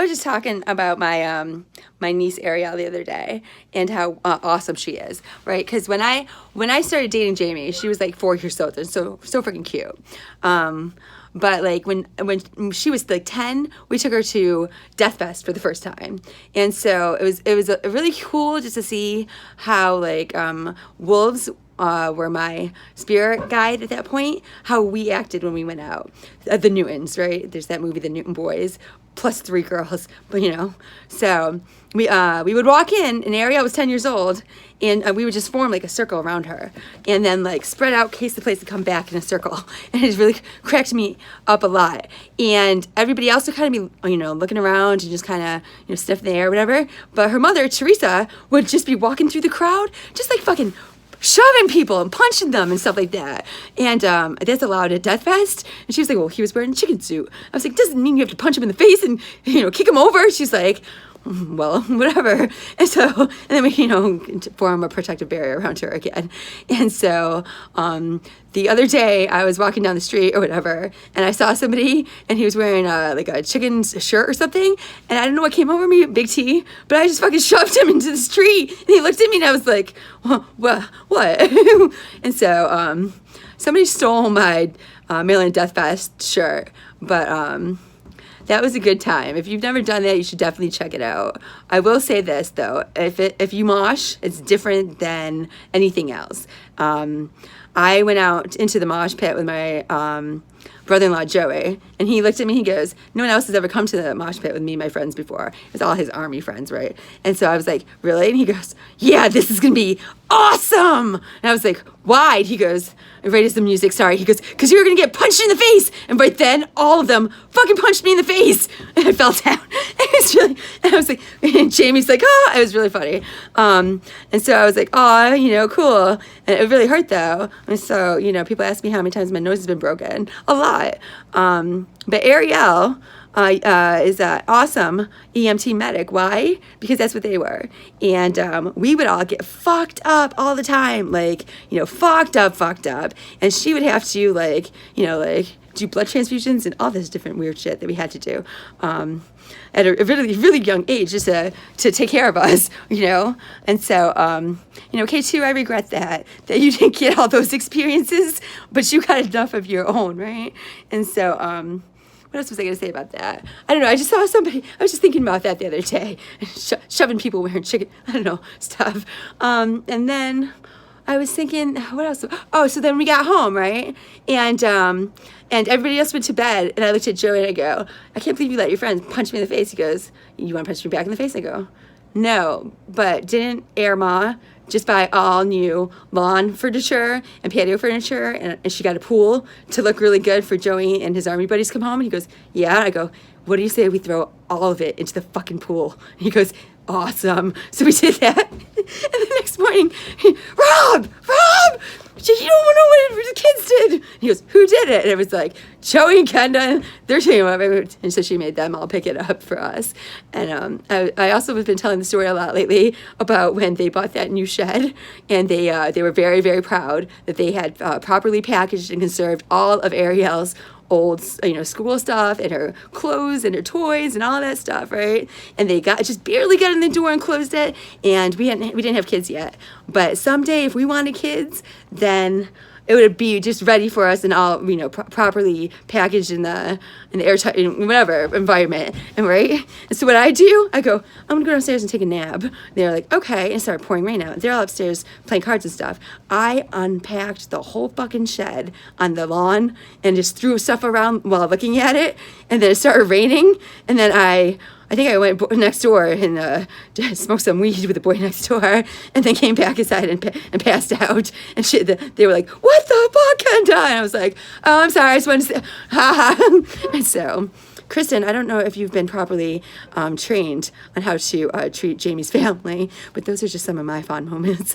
I was just talking about my niece Ariel the other day and how awesome she is, right? Because when I started dating Jamie, she was like 4 years old and so freaking cute. But like when she was like 10, we took her to Death Fest for the first time, and so it was really cool just to see how like wolves were my spirit guide at that point, how we acted when we went out. The Newtons, right? There's that movie, The Newton Boys, plus 3 girls, but you know. So we would walk in, and Ariel was 10 years old, and we would just form like a circle around her, and then like spread out, case the place to come back in a circle. And it really cracked me up a lot. And everybody else would kind of be, you know, looking around and just kind of, you know, sniffing the air or whatever. But her mother, Teresa, would just be walking through the crowd, just like fucking shoving people and punching them and stuff like that. And that's allowed at Death Fest. And she was like, well, he was wearing a chicken suit. I was like, doesn't mean you have to punch him in the face and, you know, kick him over. She's like, well, whatever. And so, and then we, you know, form a protective barrier around her again. And so, the other day I was walking down the street or whatever, and I saw somebody, and he was wearing like a chicken shirt or something, and I don't know what came over me, Big T, but I just fucking shoved him into the street, and he looked at me, and I was like, what? And so, somebody stole my Maryland Death Fest shirt, but that was a good time. If you've never done that, you should definitely check it out. I will say this though, if you mosh, it's different than anything else. I went out into the mosh pit with my brother-in-law Joey, and he looked at me, he goes, no one else has ever come to the mosh pit with me and my friends before. It's all his army friends, right? And so I was like, really? And he goes, yeah, this is gonna be awesome. And I was like, why? And he goes, right as the music started, he goes, because you're gonna get punched in the face. And right then, all of them fucking punched me in the face. And I fell down. It was really, and I was like, and Jamie's like, oh, it was really funny. And so I was like, oh, you know, cool. And it really hurt though. And so, you know, people ask me how many times my nose has been broken. A lot. But Ariel is an awesome EMT medic. Why? Because that's what they were. And we would all get fucked up all the time. Like, you know, fucked up. And she would have to, like, you know, like, do blood transfusions and all this different weird shit that we had to do at a really, really young age, just to take care of us, you know. And so, you know, K2, I regret that you didn't get all those experiences, but you got enough of your own, right? And so, what else was I going to say about that? I don't know. I just saw somebody, I was just thinking about that the other day, shoving people wearing chicken, I don't know, stuff. And then I was thinking, what else? Oh, so then we got home, right? And everybody else went to bed, and I looked at Joey and I go, I can't believe you let your friend punch me in the face. He goes, you want to punch me back in the face? I go, no, but didn't Air Ma just buy all new lawn furniture and patio furniture, and she got a pool to look really good for Joey and his army buddies come home? And he goes, yeah. I go, what do you say we throw all of it into the fucking pool? And he goes, awesome. So we did that. And the next morning, Rob, you don't know what the kids did. He goes, who did it? And it was like, Joey and Kendra, they're taking it. And so she made them all pick it up for us. And I also have been telling the story a lot lately about when they bought that new shed, and they were very, very proud that they had properly packaged and conserved all of Ariel's old, you know, school stuff and her clothes and her toys and all that stuff, right? And they just barely got in the door and closed it. And we didn't have kids yet, but someday if we wanted kids, then it would be just ready for us and all, you know, properly packaged in the airtight, whatever environment, and right. And so what I do, I go, I'm gonna go downstairs and take a nap. They're like, okay, and it started pouring rain out. They're all upstairs playing cards and stuff. I unpacked the whole fucking shed on the lawn and just threw stuff around while looking at it, and then it started raining, and then I think I went next door and smoked some weed with the boy next door, and then came back inside and passed out. And shit, they were like, what the fuck, Kendra? And I was like, oh, I'm sorry, I just wanted to say, ha ha. And so, Kristen, I don't know if you've been properly trained on how to treat Jamie's family, but those are just some of my fond moments.